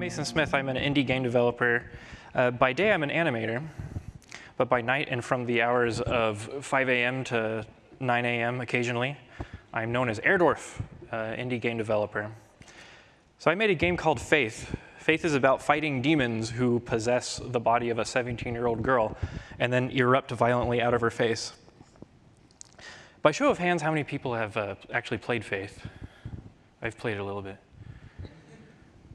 Mason Smith. I'm an indie game developer. By day, I'm an animator. But by night, and from the hours of 5 a.m. to 9 a.m. occasionally, I'm known as Airdorf, indie game developer. So I made a game called Faith. Faith is about fighting demons who possess the body of a 17-year-old girl and then erupt violently out of her face. By show of hands, how many people have actually played Faith? I've played it a little bit.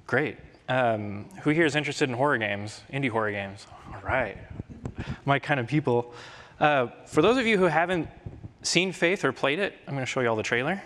Great. Who here is interested in horror games, indie horror games? All right, my kind of people. For those of you who haven't seen Faith or played it, I'm going to show you all the trailer.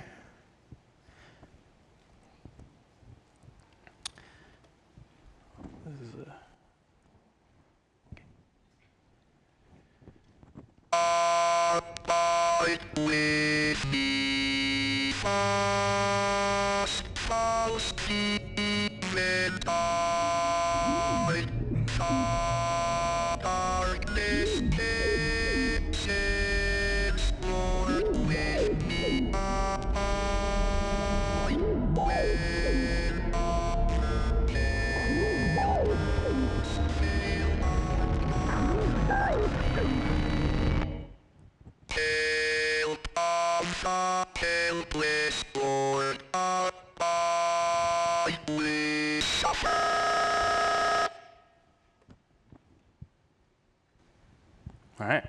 All right.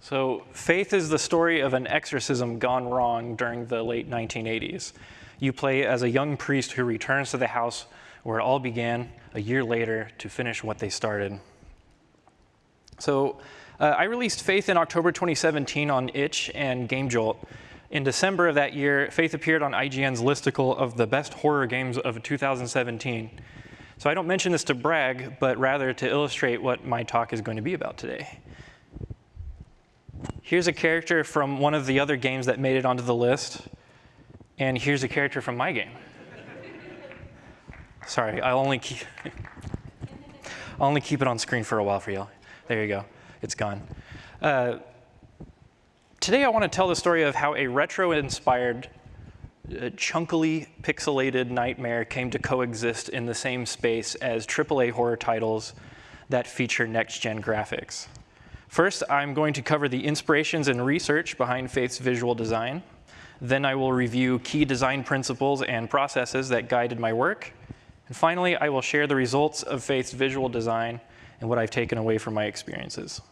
So Faith is the story of an exorcism gone wrong during the late 1980s. You play as a young priest who returns to the house where it all began a year later to finish what they started. So I released Faith in October 2017 on Itch and GameJolt. In December of that year, Faith appeared on IGN's listicle of the best horror games of 2017. So I don't mention this to brag, but rather to illustrate what my talk is going to be about today. Here's a character from one of the other games that made it onto the list, and here's a character from my game. Sorry, I'll only keep it on screen for a while for you. There you go, it's gone. Today I want to tell the story of how a retro-inspired, chunkily pixelated nightmare came to coexist in the same space as AAA horror titles that feature next-gen graphics. First, I'm going to cover the inspirations and research behind Faith's visual design. Then I will review key design principles and processes that guided my work. And finally, I will share the results of Faith's visual design and what I've taken away from my experiences.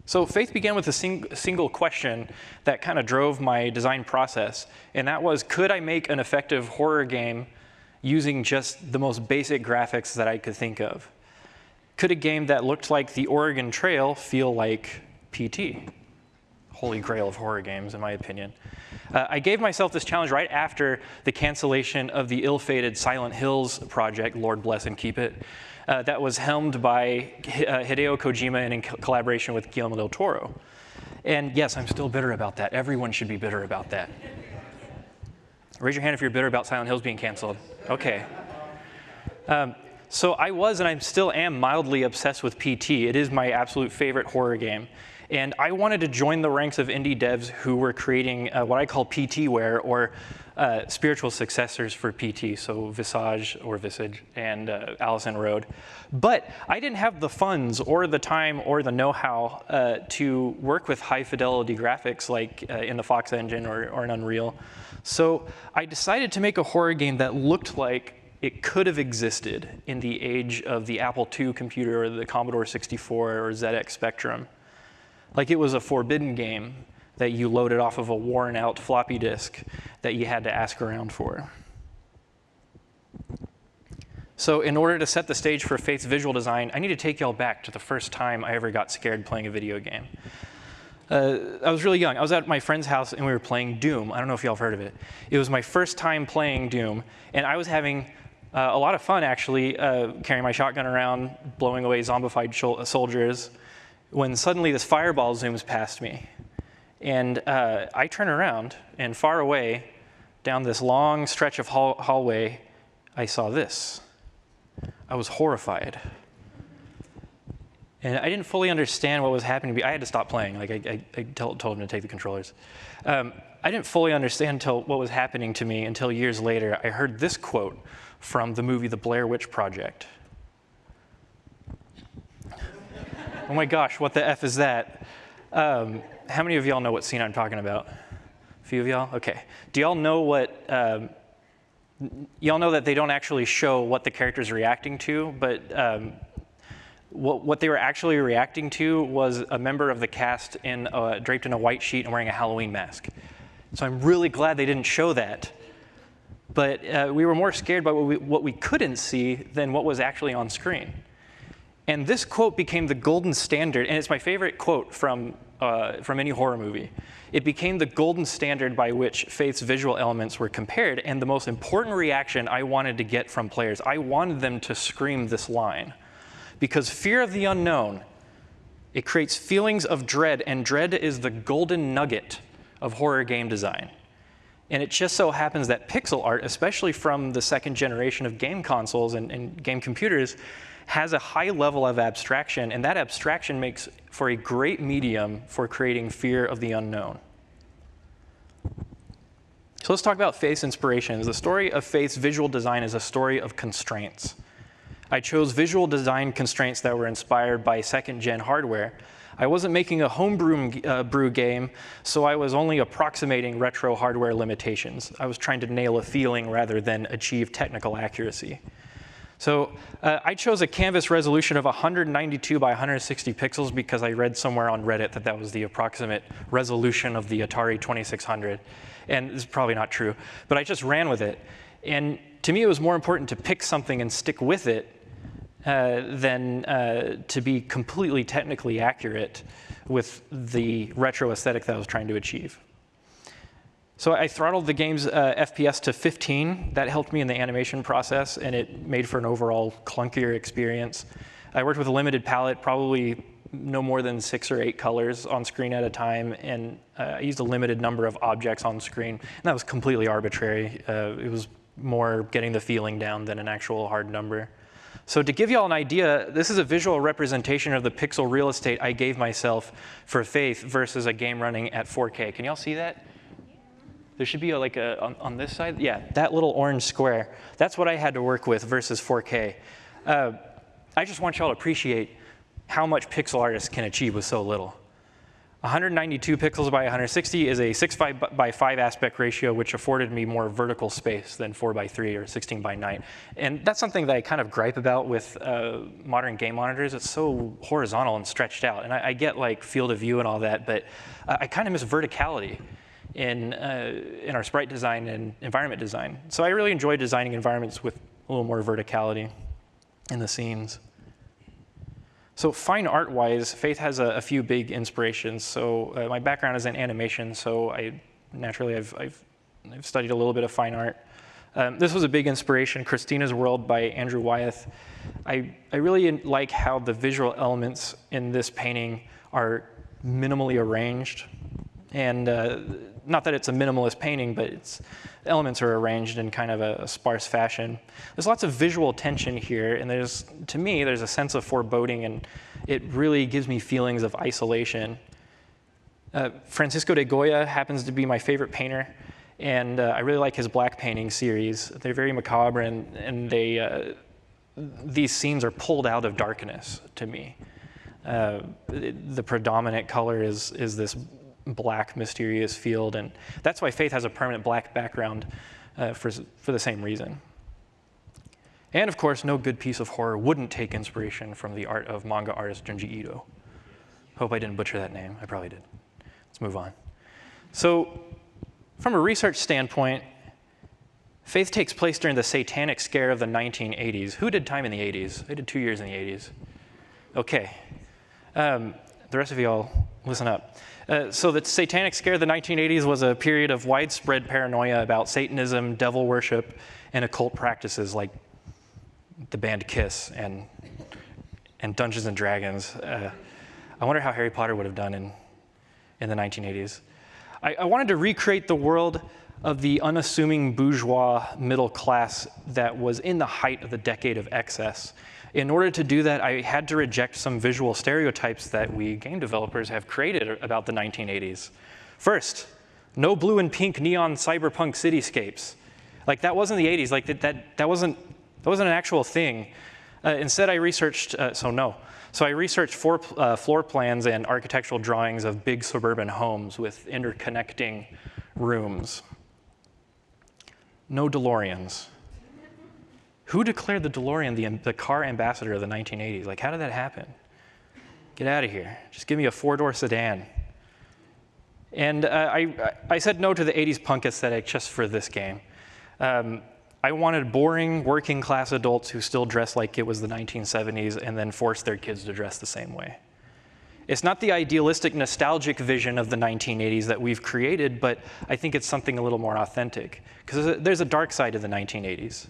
So Faith began with a single question that kind of drove my design process, and that was, could I make an effective horror game using just the most basic graphics that I could think of? Could a game that looked like the Oregon Trail feel like PT? Holy grail of horror games, in my opinion. I gave myself this challenge right after the cancellation of the ill-fated Silent Hills project, Lord bless and keep it, that was helmed by Hideo Kojima and in collaboration with Guillermo del Toro. And yes, I'm still bitter about that. Everyone should be bitter about that. Raise your hand if you're bitter about Silent Hills being canceled. Okay. So I was, and I still am, mildly obsessed with PT. It is my absolute favorite horror game. And I wanted to join the ranks of indie devs who were creating what I call PT-ware, or spiritual successors for PT, so Visage and Allison Road. But I didn't have the funds or the time or the know-how to work with high-fidelity graphics like in the Fox engine or an Unreal. So I decided to make a horror game that looked like it could have existed in the age of the Apple II computer or the Commodore 64 or ZX Spectrum. Like it was a forbidden game that you loaded off of a worn-out floppy disk that you had to ask around for. So in order to set the stage for Faith's visual design, I need to take y'all back to the first time I ever got scared playing a video game. I was really young. I was at my friend's house and we were playing Doom. I don't know if y'all have heard of it. It was my first time playing Doom, and I was having a lot of fun, actually, carrying my shotgun around, blowing away zombified soldiers, when suddenly this fireball zooms past me. And I turn around, and far away, down this long stretch of hallway, I saw this. I was horrified. And I didn't fully understand what was happening. I had to stop playing. Like I told him to take the controllers. I didn't fully understand what was happening to me until years later. I heard this quote from the movie The Blair Witch Project. Oh my gosh, what the F is that? How many of y'all know what scene I'm talking about? A few of y'all? Okay. Do y'all know what, y'all know that they don't actually show what the character's reacting to, but what they were actually reacting to was a member of the cast draped in a white sheet and wearing a Halloween mask. So I'm really glad they didn't show that. But we were more scared by what we couldn't see than what was actually on screen. And this quote became the golden standard, and it's my favorite quote from any horror movie. It became the golden standard by which Faith's visual elements were compared, and the most important reaction I wanted to get from players. I wanted them to scream this line. Because fear of the unknown, it creates feelings of dread, and dread is the golden nugget of horror game design. And it just so happens that pixel art, especially from the second generation of game consoles and game computers, has a high level of abstraction, and that abstraction makes for a great medium for creating fear of the unknown. So let's talk about Faith's inspirations. The story of Faith's visual design is a story of constraints. I chose visual design constraints that were inspired by second-gen hardware. I wasn't making a homebrew game, so I was only approximating retro hardware limitations. I was trying to nail a feeling rather than achieve technical accuracy. So I chose a canvas resolution of 192 by 160 pixels because I read somewhere on Reddit that was the approximate resolution of the Atari 2600. And it's probably not true, but I just ran with it. And to me, it was more important to pick something and stick with it than to be completely technically accurate with the retro aesthetic that I was trying to achieve. So I throttled the game's FPS to 15. That helped me in the animation process, and it made for an overall clunkier experience. I worked with a limited palette, probably no more than 6 or 8 colors on screen at a time, and I used a limited number of objects on screen, and that was completely arbitrary. It was more getting the feeling down than an actual hard number. So to give you all an idea, this is a visual representation of the pixel real estate I gave myself for Faith versus a game running at 4K. Can y'all see that? There should be on this side, yeah, that little orange square. That's what I had to work with versus 4K. I just want y'all to appreciate how much pixel artists can achieve with so little. 192 pixels by 160 is a 6 by 5 aspect ratio, which afforded me more vertical space than 4 by 3 or 16 by 9. And that's something that I kind of gripe about with modern game monitors. It's so horizontal and stretched out. And I get like field of view and all that, but I kind of miss verticality in our sprite design and environment design. So I really enjoy designing environments with a little more verticality in the scenes. So fine art-wise, Faith has a few big inspirations. So my background is in animation, so I've studied a little bit of fine art. This was a big inspiration, Christina's World by Andrew Wyeth. I really like how the visual elements in this painting are minimally arranged. And not that it's a minimalist painting, but its elements are arranged in kind of a sparse fashion. There's lots of visual tension here, and to me, there's a sense of foreboding, and it really gives me feelings of isolation. Francisco de Goya happens to be my favorite painter, and I really like his black painting series. They're very macabre, and these scenes are pulled out of darkness to me. The predominant color is this black, mysterious field, and that's why Faith has a permanent black background for the same reason. And of course, no good piece of horror wouldn't take inspiration from the art of manga artist Junji Ito. Hope I didn't butcher that name. I probably did. Let's move on. So from a research standpoint, Faith takes place during the satanic scare of the 1980s. Who did time in the 80s? I did 2 years in the 80s. Okay. The rest of y'all, listen up. So the satanic scare of the 1980s was a period of widespread paranoia about Satanism, devil worship, and occult practices like the band Kiss and Dungeons and Dragons. I wonder how Harry Potter would have done in the 1980s. I wanted to recreate the world of the unassuming bourgeois middle class that was in the height of the decade of excess. In order to do that, I had to reject some visual stereotypes that we game developers have created about the 1980s. First, no blue and pink neon cyberpunk cityscapes. Like, that wasn't the 80s. Like, that wasn't an actual thing. Instead, I researched, So I researched floor plans and architectural drawings of big suburban homes with interconnecting rooms. No DeLoreans. Who declared the DeLorean the car ambassador of the 1980s? Like, how did that happen? Get out of here. Just give me a four-door sedan. And I said no to the 80s punk aesthetic just for this game. I wanted boring, working-class adults who still dress like it was the 1970s and then force their kids to dress the same way. It's not the idealistic, nostalgic vision of the 1980s that we've created, but I think it's something a little more authentic. Because there's a dark side to the 1980s.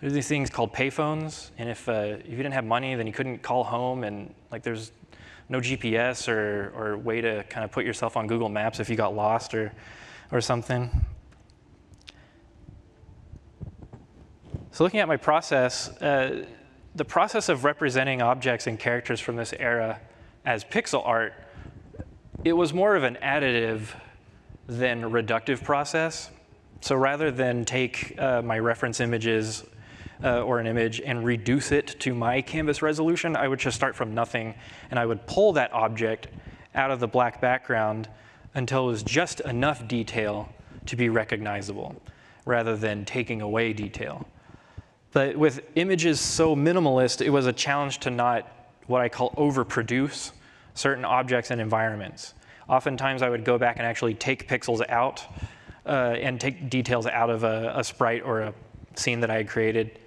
There's these things called payphones, and if you didn't have money, then you couldn't call home, and like there's no GPS or way to kind of put yourself on Google Maps if you got lost or something. So looking at my process, the process of representing objects and characters from this era as pixel art, it was more of an additive than reductive process. So rather than take my reference images or an image and reduce it to my canvas resolution, I would just start from nothing, and I would pull that object out of the black background until it was just enough detail to be recognizable, rather than taking away detail. But with images so minimalist, it was a challenge to not, what I call, overproduce certain objects and environments. Oftentimes, I would go back and actually take pixels out and take details out of a sprite or a scene that I had created.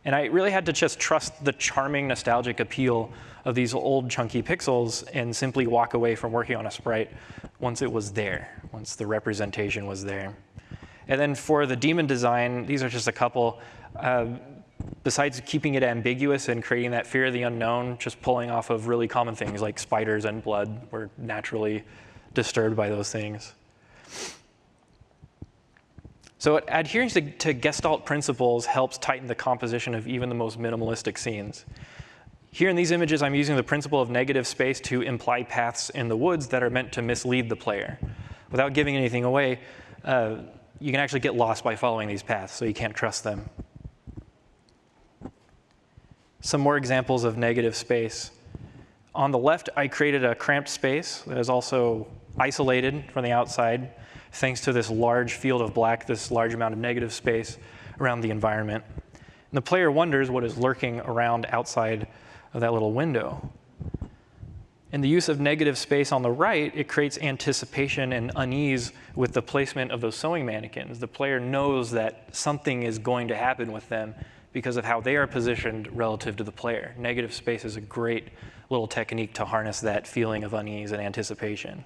And I really had to just trust the charming, nostalgic appeal of these old, chunky pixels and simply walk away from working on a sprite once it was there, once the representation was there. And then for the demon design, these are just a couple. Besides keeping it ambiguous and creating that fear of the unknown, just pulling off of really common things like spiders and blood. We're naturally disturbed by those things. So adhering to Gestalt principles helps tighten the composition of even the most minimalistic scenes. Here in these images, I'm using the principle of negative space to imply paths in the woods that are meant to mislead the player. Without giving anything away, you can actually get lost by following these paths, so you can't trust them. Some more examples of negative space. On the left, I created a cramped space that is also isolated from the outside, thanks to this large field of black, this large amount of negative space around the environment. And the player wonders what is lurking around outside of that little window. In the use of negative space on the right, it creates anticipation and unease with the placement of those sewing mannequins. The player knows that something is going to happen with them because of how they are positioned relative to the player. Negative space is a great little technique to harness that feeling of unease and anticipation.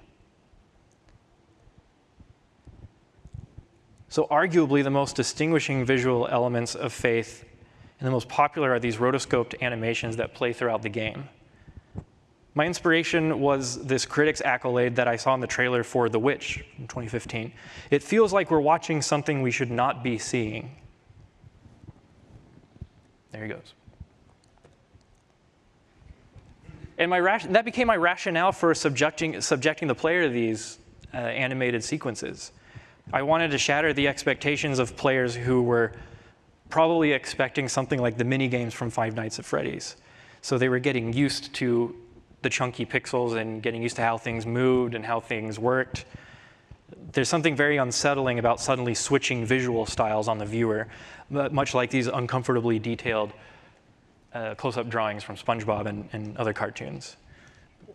So arguably the most distinguishing visual elements of Faith and the most popular are these rotoscoped animations that play throughout the game. My inspiration was this critic's accolade that I saw in the trailer for The Witch in 2015. It feels like we're watching something we should not be seeing. There he goes. And that became my rationale for subjecting the player to these animated sequences. I wanted to shatter the expectations of players who were probably expecting something like the mini games from Five Nights at Freddy's. So they were getting used to the chunky pixels and getting used to how things moved and how things worked. There's something very unsettling about suddenly switching visual styles on the viewer, much like these uncomfortably detailed close-up drawings from SpongeBob and other cartoons.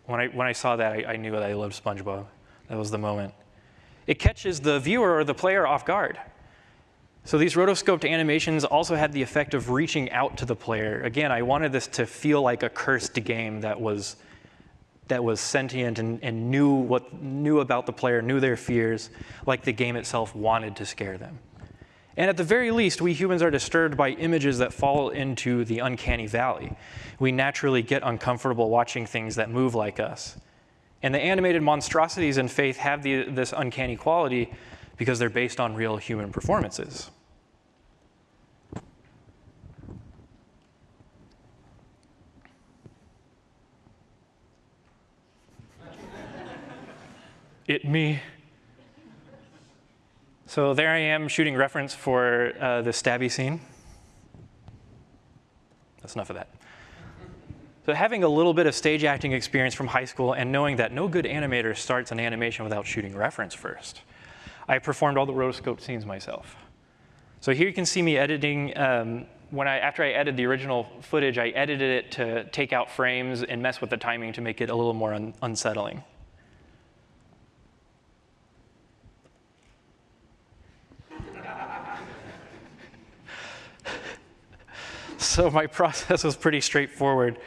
When I saw that, I knew that I loved SpongeBob. That was the moment. It catches the viewer or the player off guard. So these rotoscoped animations also had the effect of reaching out to the player. Again, I wanted this to feel like a cursed game that was sentient and knew about the player, knew their fears, like the game itself wanted to scare them. And at the very least, we humans are disturbed by images that fall into the uncanny valley. We naturally get uncomfortable watching things that move like us. And the animated monstrosities in Faith have this uncanny quality because they're based on real human performances. it me. So there I am shooting reference for the stabby scene. That's enough of that. So having a little bit of stage acting experience from high school and knowing that no good animator starts an animation without shooting reference first, I performed all the rotoscoped scenes myself. So here you can see me editing. After I edited the original footage, I edited it to take out frames and mess with the timing to make it a little more unsettling. So my process was pretty straightforward.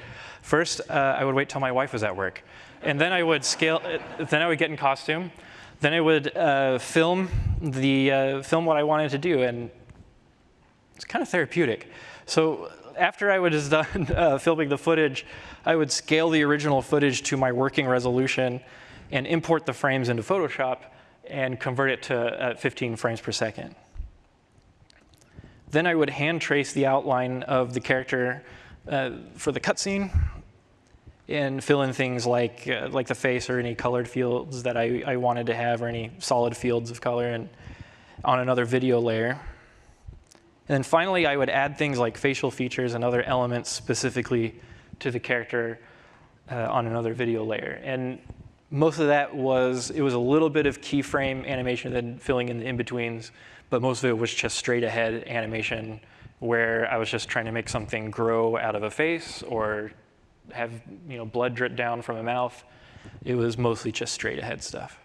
First, I would wait till my wife was at work, and then I would then I would get in costume. Then I would film what I wanted to do, and it's kind of therapeutic. So after I was done filming the footage, I would scale the original footage to my working resolution and import the frames into Photoshop and convert it to 15 frames per second. Then I would hand trace the outline of the character for the cutscene and fill in things like the face or any colored fields that I wanted to have, or any solid fields of color, and on another video layer. And then finally, I would add things like facial features and other elements specifically to the character on another video layer. And most of that was a little bit of keyframe animation and filling in the in-betweens, but most of it was just straight ahead animation where I was just trying to make something grow out of a face or have blood drip down from a mouth. It was mostly just straight ahead stuff.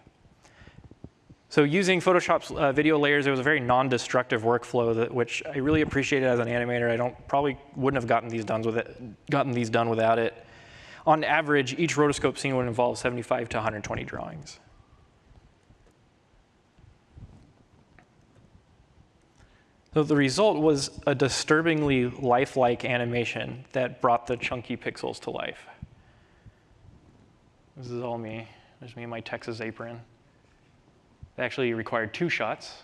So using Photoshop's video layers, it was a very non-destructive workflow, which I really appreciated as an animator. I probably wouldn't have gotten these done without it. On average, each rotoscope scene would involve 75 to 120 drawings. So the result was a disturbingly lifelike animation that brought the chunky pixels to life. This is all me. There's me in my Texas apron. It actually required 2 shots.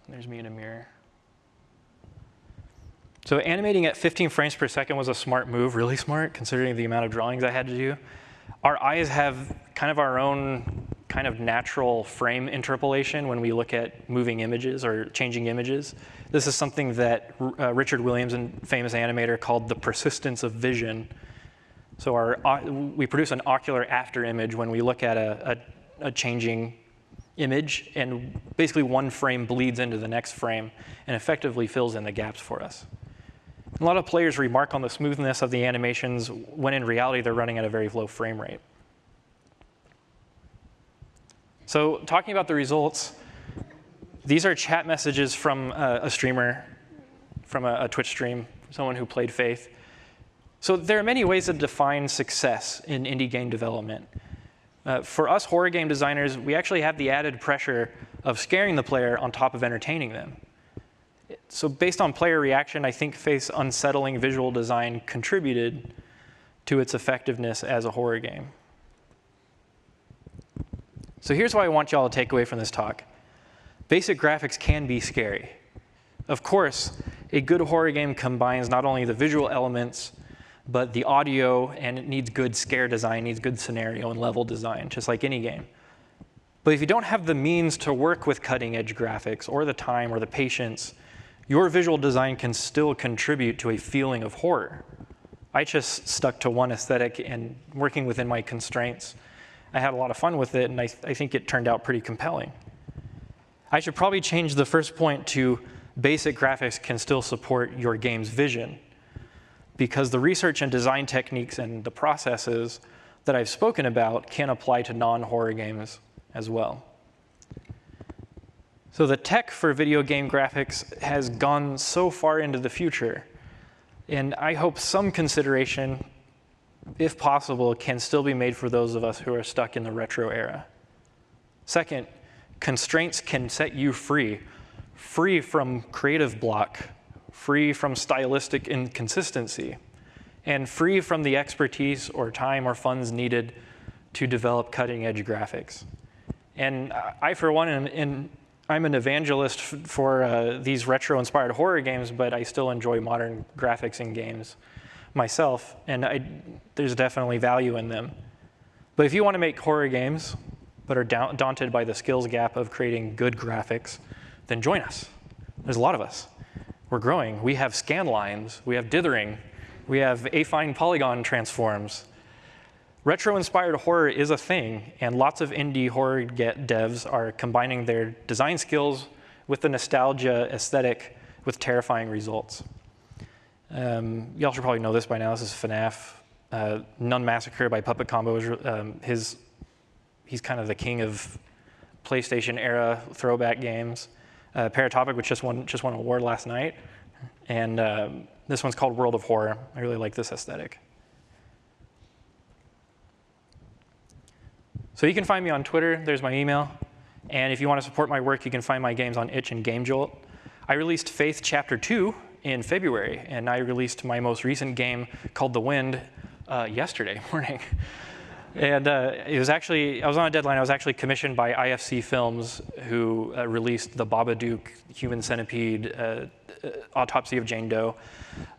And there's me in a mirror. So animating at 15 frames per second was a smart move, really smart, considering the amount of drawings I had to do. Our eyes have kind of our own kind of natural frame interpolation when we look at moving images or changing images. This is something that Richard Williams, a famous animator, called the persistence of vision. So we produce an ocular after image when we look at a changing image, and basically one frame bleeds into the next frame and effectively fills in the gaps for us. A lot of players remark on the smoothness of the animations when in reality they're running at a very low frame rate. So talking about the results, these are chat messages from a streamer, from a Twitch stream, someone who played Faith. So there are many ways to define success in indie game development. For us horror game designers, we actually have the added pressure of scaring the player on top of entertaining them. So based on player reaction, I think Faith's unsettling visual design contributed to its effectiveness as a horror game. So here's what I want y'all to take away from this talk. Basic graphics can be scary. Of course, a good horror game combines not only the visual elements, but the audio, and it needs good scare design, needs good scenario and level design, just like any game. But if you don't have the means to work with cutting-edge graphics, or the time, or the patience, your visual design can still contribute to a feeling of horror. I just stuck to one aesthetic, and working within my constraints, I had a lot of fun with it, and I think it turned out pretty compelling. I should probably change the first point to basic graphics can still support your game's vision, because the research and design techniques and the processes that I've spoken about can apply to non-horror games as well. So the tech for video game graphics has gone so far into the future, and I hope some consideration, if possible, can still be made for those of us who are stuck in the retro era. Second, constraints can set you free from creative block, free from stylistic inconsistency, and free from the expertise or time or funds needed to develop cutting-edge graphics. And I, for one, I'm an evangelist for these retro-inspired horror games, but I still enjoy modern graphics in games myself, and there's definitely value in them. But if you want to make horror games, but are daunted by the skills gap of creating good graphics, then join us. There's a lot of us. We're growing. We have scan lines. We have dithering. We have affine polygon transforms. Retro-inspired horror is a thing, and lots of indie horror devs are combining their design skills with the nostalgia aesthetic with terrifying results. Y'all should probably know this by now. This is FNAF. Nun Massacre by Puppet Combo is he's kind of the king of PlayStation era throwback games. Paratopic, which just won an award last night, and this one's called World of Horror. I really like this aesthetic. So you can find me on Twitter. There's my email. And if you want to support my work, you can find my games on itch and GameJolt. I released Faith Chapter 2 in February, and I released my most recent game called The Wind yesterday morning. And it was actually, I was on a deadline. I was actually commissioned by IFC Films, who released The Babadook, Human Centipede, Autopsy of Jane Doe.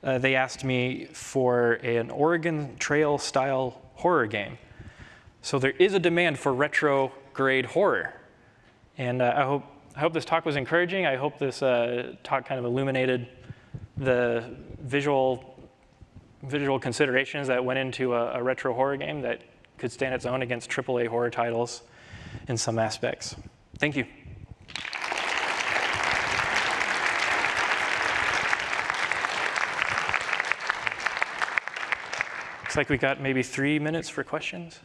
They asked me for an Oregon Trail-style horror game. So there is a demand for retro-grade horror. And I hope this talk was encouraging. I hope this talk kind of illuminated the visual considerations that went into a retro horror game that could stand its own against AAA horror titles in some aspects. Thank you. Looks like we got maybe 3 minutes for questions.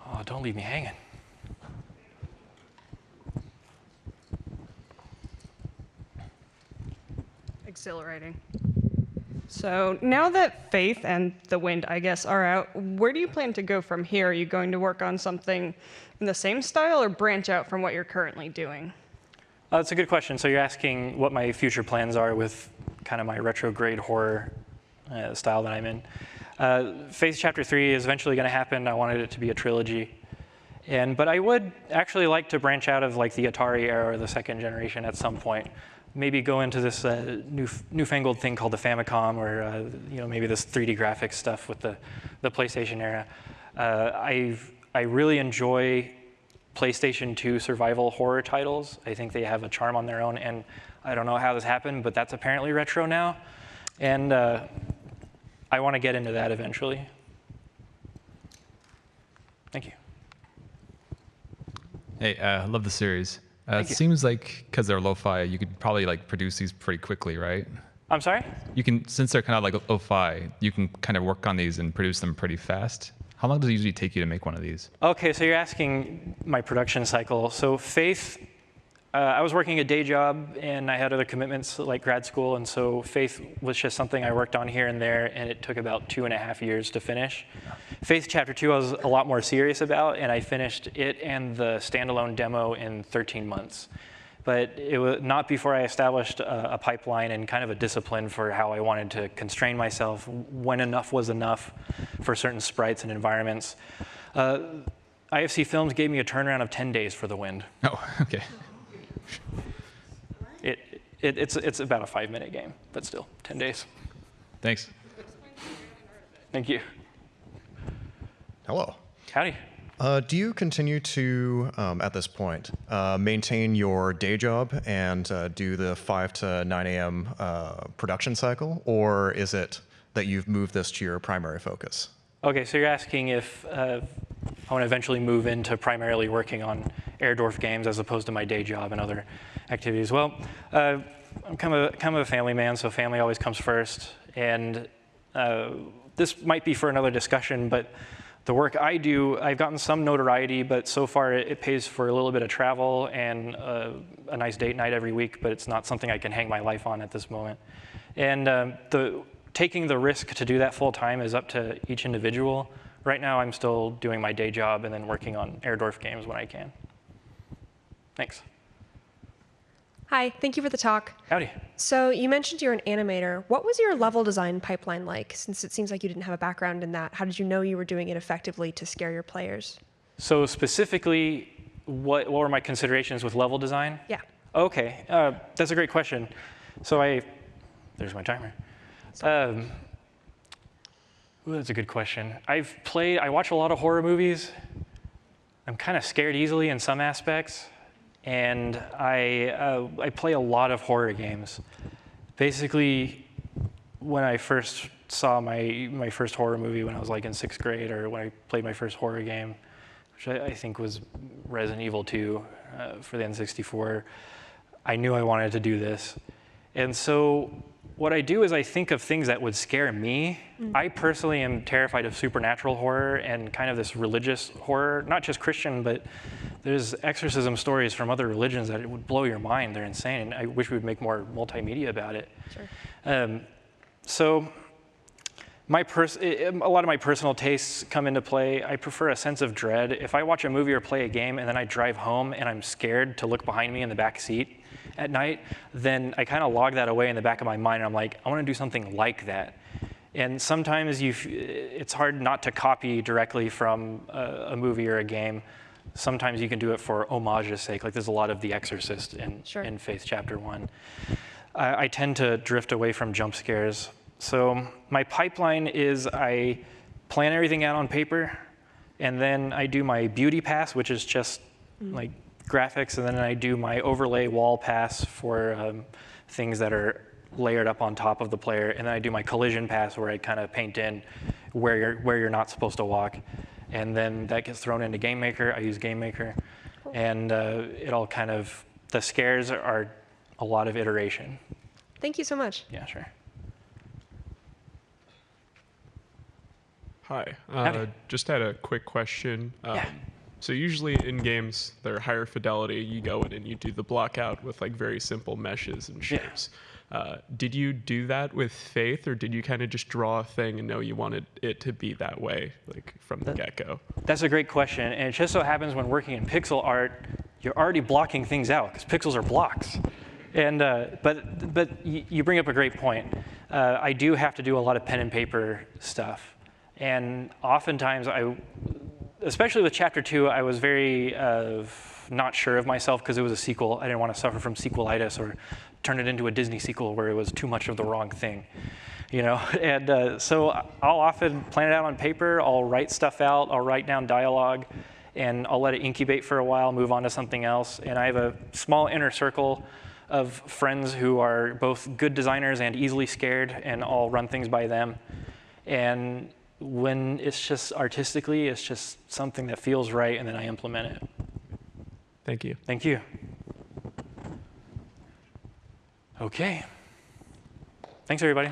Oh, don't leave me hanging. Exhilarating. So now that Faith and The Wind, I guess, are out, where do you plan to go from here? Are you going to work on something in the same style or branch out from what you're currently doing? That's a good question. So you're asking what my future plans are with kind of my retrograde horror style that I'm in. Faith Chapter 3 is eventually going to happen. I wanted it to be a trilogy. But I would actually like to branch out of like the Atari era or the second generation at some point. Maybe go into this newfangled thing called the Famicom, or maybe this 3D graphics stuff with the PlayStation era. I really enjoy PlayStation 2 survival horror titles. I think they have a charm on their own, and I don't know how this happened, but that's apparently retro now. And I want to get into that eventually. Thank you. Hey, I love the series. It you. seems like because they're lo-fi, you could probably like produce these pretty quickly, right? I'm sorry? You can, since they're kind of like lo-fi, you can kind of work on these and produce them pretty fast. How long does it usually take you to make one of these? Okay, so you're asking my production cycle. So Faith, I was working a day job and I had other commitments like grad school, and so Faith was just something I worked on here and there, and it took about 2.5 years to finish. Faith Chapter 2 I was a lot more serious about, and I finished it and the standalone demo in 13 months. But it was not before I established a pipeline and kind of a discipline for how I wanted to constrain myself, when enough was enough for certain sprites and environments. IFC Films gave me a turnaround of 10 days for The Wind. Oh, okay. It's about a 5-minute game, but still, 10 days. Thanks. Thank you. Hello. Howdy. Do you continue to, at this point, maintain your day job and do the 5 to 9 a.m. Production cycle, or is it that you've moved this to your primary focus? Okay, so you're asking if I want to eventually move into primarily working on Airdorf Games as opposed to my day job and other activities. Well, I'm kind of a family man, so family always comes first. And this might be for another discussion, but the work I do, I've gotten some notoriety, but so far it pays for a little bit of travel and a nice date night every week, but it's not something I can hang my life on at this moment. And taking the risk to do that full time is up to each individual. Right now, I'm still doing my day job and then working on Airdorf Games when I can. Thanks. Hi, thank you for the talk. Howdy. So you mentioned you're an animator. What was your level design pipeline like? Since it seems like you didn't have a background in that, how did you know you were doing it effectively to scare your players? So specifically, what were my considerations with level design? Yeah. Okay, that's a great question. So there's my timer. Ooh, that's a good question. I watch a lot of horror movies. I'm kind of scared easily in some aspects, and I play a lot of horror games. Basically, when I first saw my first horror movie when I was like in 6th grade, or when I played my first horror game, which I think was Resident Evil 2 for the N64, I knew I wanted to do this. And so what I do is I think of things that would scare me. I personally am terrified of supernatural horror and kind of this religious horror, not just Christian, but there's exorcism stories from other religions that it would blow your mind. They're insane. And I wish we would make more multimedia about it. Sure. So a lot of my personal tastes come into play. I prefer a sense of dread. If I watch a movie or play a game and then I drive home and I'm scared to look behind me in the back seat at night, then I kind of log that away in the back of my mind, and I'm like, I want to do something like that. And sometimes it's hard not to copy directly from a movie or a game. Sometimes you can do it for homage's sake, like there's a lot of The Exorcist in Faith Chapter 1. I tend to drift away from jump scares. So my pipeline is I plan everything out on paper, and then I do my beauty pass, which is just like graphics, and then I do my overlay wall pass for things that are layered up on top of the player, and then I do my collision pass where I kind of paint in where you're not supposed to walk, and then that gets thrown into Game Maker. I use Game Maker, and it all kind of, the scares are a lot of iteration. Thank you so much. Yeah, sure. Hi, just had a quick question. So usually in games that are higher fidelity, you go in and you do the block out with like very simple meshes and shapes. Did you do that with Faith, or did you kind of just draw a thing and know you wanted it to be that way, like from the get-go? That's a great question, and it just so happens when working in pixel art, you're already blocking things out because pixels are blocks. And but you bring up a great point. I do have to do a lot of pen and paper stuff, and oftentimes especially with Chapter 2, I was very not sure of myself because it was a sequel. I didn't want to suffer from sequelitis or turn it into a Disney sequel where it was too much of the wrong thing, you know? And so I'll often plan it out on paper. I'll write stuff out. I'll write down dialogue, and I'll let it incubate for a while, move on to something else. And I have a small inner circle of friends who are both good designers and easily scared, and I'll run things by them. And when it's just artistically, it's just something that feels right, and then I implement it. Thank you. Thank you. Okay. Thanks, everybody.